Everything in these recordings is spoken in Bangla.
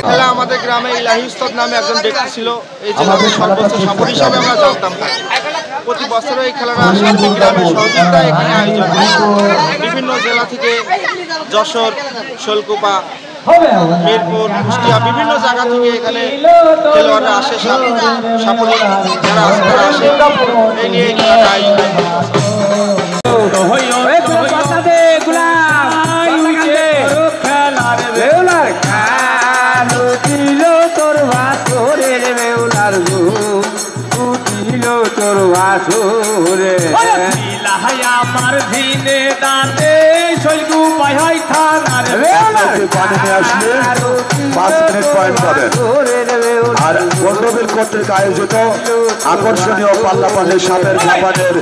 খেলা আমাদের গ্রামে ইলাহি উস্তাদ নামে একজন ব্যক্তি ছিল। এই জেলাতে সর্বোচ্চ সাপোর্ট হিসাবে আমরা জানতাম। প্রতি বছর এই খেলাটা শান্তি গ্রামের সহযোগিতায় এখানে আয়োজন হয়। বিভিন্ন জেলা থেকে যশোর, শোলকুপা, মিরপুর, কুষ্টিয়া বিভিন্ন জায়গা থেকে এখানে খেলোয়াড়রা আসে, সাপোর্ট যারা আছে তারা আসে। এই নিয়ে এই খেলাটা আয়োজন আমার দিনে দাঁতে শৈলকু পাই থানার পানি নিয়ে আসলে 5 মিনিট পয়েন্ট পাবেন। আর গন্ডবিল কর্তৃক আয়োজিত আকর্ষণীয় পাল্লাপাল্লি সাপের ঝাপানের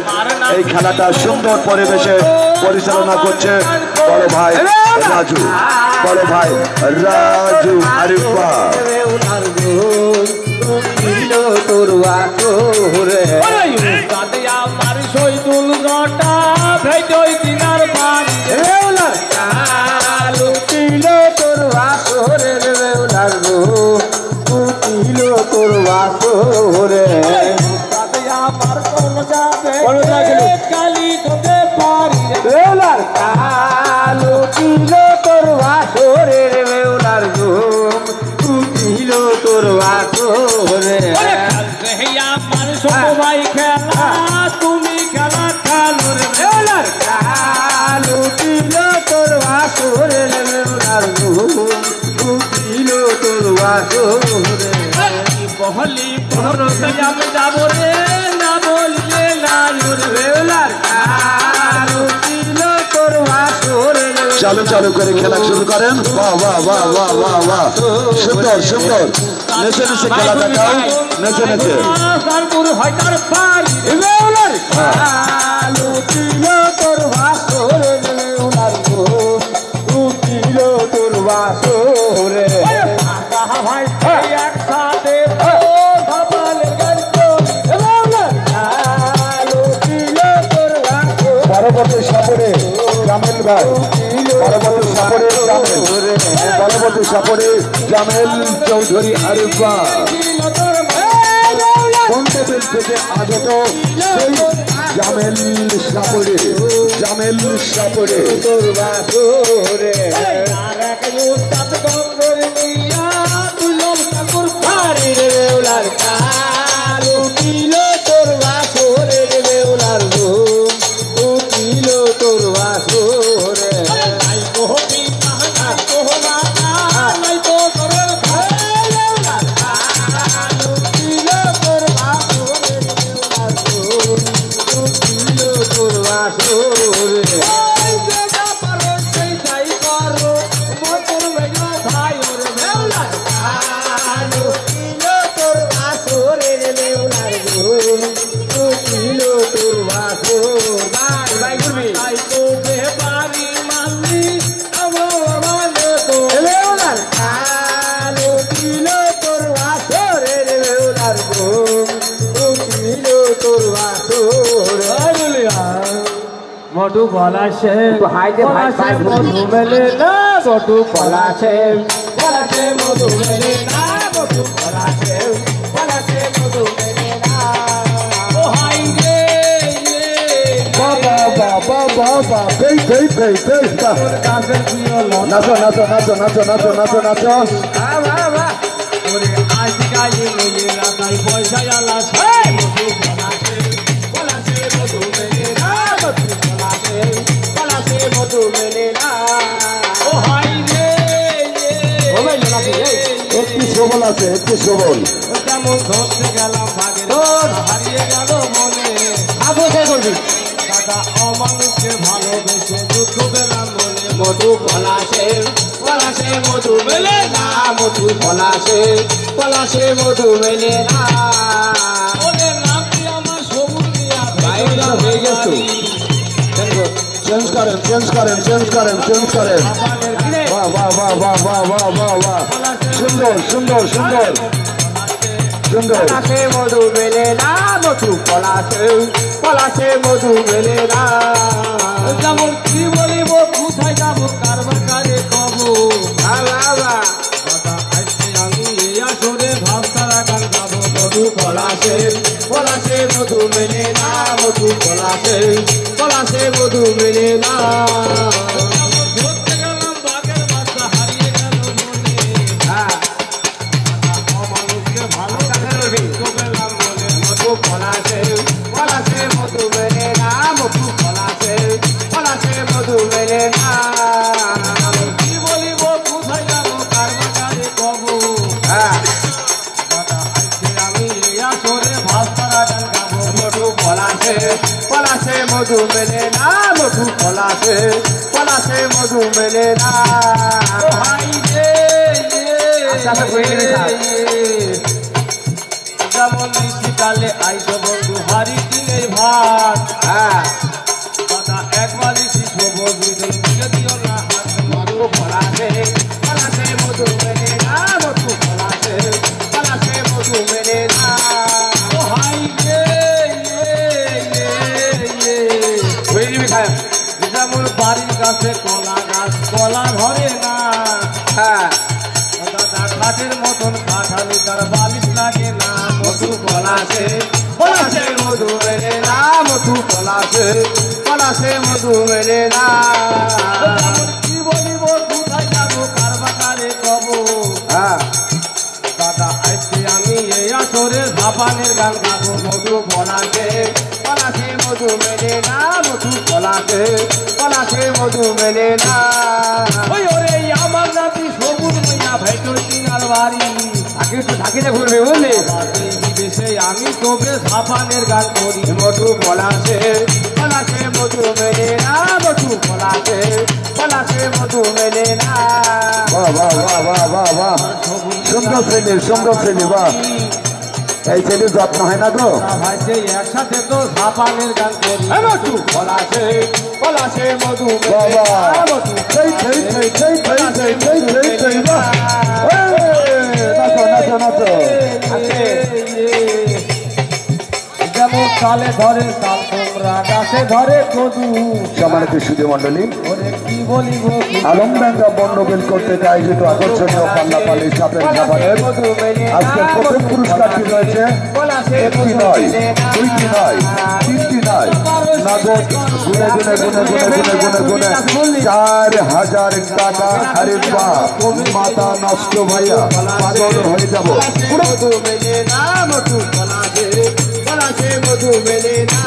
এই খেলাটা সুন্দর পরিবেশে পরিচালনা করছে বড় ভাই রাজু, বড় ভাই রাজু আরিফা। আমার শৈদুল গটা ভেজই দিনার পানি তোর বাসরের বেউলার গো তুতিল তোর বাসরে আমার কোন যাবে কালি তোকে পারি বেউলার কালো তিল তোর বাসরের বেউলার গো তুতিল তোর বাসরে আমার সবাই খেলা তুমি খেলা খেলো রে বেউলার কালো তিল তোর বাসরের বেউলার গো তুতিল তোর বাসরে বহলি পরতে আমি যাব রে না বললে না রে বেউলার কালো তিল তোর বাসরে চালু চালু করে খেলা শুরু করেন। বাহ বাহ বাহ বাহ বাহ বাহ, সুন্দর সুন্দর, নেচে নেচে খেলা দেখাও, নেচে নেচে। তারপুর হয় তার পারি বেউলার কালো তিল তোর বাসরে বেউলার গো তুতিল তোর বাসরে ভাই একসাথে সবালে গেছো বেউলার কালো তিল তোর বাসরে। পরবর্তী সাপড়ে জামেল ভাই, পরবর্তী সাপড়ে জামেল, পরবর্তী সাপড়ে জামেল চৌধুরী আরিফা। গন্ডবিল থেকে আগত সেই জামেল সাপড়ে, জামেল সাপড়ে। তোর বাসরে আর এক উস্তাদ গঙ্গর নিয়া তুলম ঠাকুর পারি রে বেউলার কালো তিল তোর বাসরে রে বেউলার গো তুতিল তোর বাসরে। নাই কোহবি তাহা কোহবা নাই তো তোর বেউলার কালো তিল তোর বাসরে রে বেউলার গো তুতিল তোর বাসরে। মধু পলাশে পলাশে মধু মেলে না মধু পলাশে পলাশে মধু মেলে না মধু পলাশে পলাশে মধু মেলে না। ও হাই রে বাবা বাবা বাবা, বেই বেই বেই বেই, কাছে কি হলো নাচো নাচো নাচো নাচো নাচো নাচো নাচো। বাবা ওরে আজ গালি মেলে না তাই পয়সা আলা সাই মধু পলাশে পলাশে মধু মেলে না মধু পলাশে পলাশে মধু মেলে না। ও হাই রে ও ভাই না কি একটি সবল আছে, একটি সবল। কেমন ধরতে গেলাম ভাগে হারিয়ে গেল মনে আবো সে করবি দাদা অমানুষকে ভালোবেসে দুঃখ পেলাম বলে মধু পলাশে পলাশে মধু মেলে না মধু পলাশে পলাশে মধু মেলে না। ওদের নাম কি আমার সবুজ দিয়া বাইরে হয়ে গেছে। চেঞ্জ করেন চেঞ্জ করেন চেঞ্জ করেন চেঞ্জ করেন। বাহ বাহ বাহ বাহ বাহ বাহ বাহ বাহ, সুন্দর সুন্দর সুন্দর সুন্দর। পলাশে মধু মেলে না মধু পলাশে পলাশে মধু মেলে না। যেমন কি বলিব কোথায় যাবো কারবার কারে কব বাবা পলাশে পলাশে মধু মেলে না মধু পলাশে পলাশে মধু মেলে না পলাশে পলাশে মধু মেলে না মধু পলাশে পলাশে মধু মেলে না কি বলিব কোথায় যাবো কার বাজারে কব আমি আসরে ভাস্তারা গান গাবো মধু পলাশে পলাশে মধু মেলে না মধু পলাশে পলাশে মধু মেলে না ভাই রে যেমন শীতকালে আইসো বন্ধু হারি দিনের ভাত দাদা এক বালি শিশু বন্ধুদের দিকে দিও না হাত মধু পলাশে পলাশে মধু মেলে না মধু পলাশে পলাশে মধু মেলে না ও হাই রে যেমন বাড়ির কাছে কলা গাছ কলা ধরে না দাদা কাঠের মতন কাঠালি তার বালিশ লাগে না মধু পলাশে পলাশে মধু মেলে না মধু পলাশে পলাশে মধু মেলে না কি বলিব কোথায় যাবো কার বাজারে কব দাদা আজকে আমি এই আসরে ধাপানের গান গাবো মধু পলাশে পলাশে মধু মেলে না মধু পলাশে পলাশে মধু মেলে না ওই ওরে আমার নাতি সবুজ মাইয়া ভেতর তিনার বাড়ি আগে একটু থাকিতে ঘুরবে বুঝলি বিদেশে আমি তোকে ধাপানের গান করি মধু পলাশে পলাশে মধু মেলে না মধু পলাশে পলাশে মধু মেলে না বাহ বাহ বাহ বাহ বাহ বাহ সুন্দর শ্রেণী বাহ এই ছেলের যত্ন হয় না গো ভাই সেই একসাথে তো ধাপানের গান করি মধু পলাশে পলাশে মধু মেলে না মধু যেমন তালে ধরে তাল তোমরা গাছে ধরে কদু সম্মানিত সুধী মন্ডলী কি বলিব আলমডাঙ্গা বন্যবেল কর্তৃক আয়োজিত আকর্ষণীয় পাল্লাপালি সাপের খাবারের আজকের প্রথম পুরস্কারটি রয়েছে একটি নয় দুইটি নয় তিনটি নয় নগদ গুনে গুনে গুনে গুনে গুনে গুনে গুনে 4,000 টাকা। আরে বাহ মাথা নষ্ট ভাইয়া পাগল হয়ে যাবো মধু মেলে না মধু পলাশে পলাশে মধু মেলে না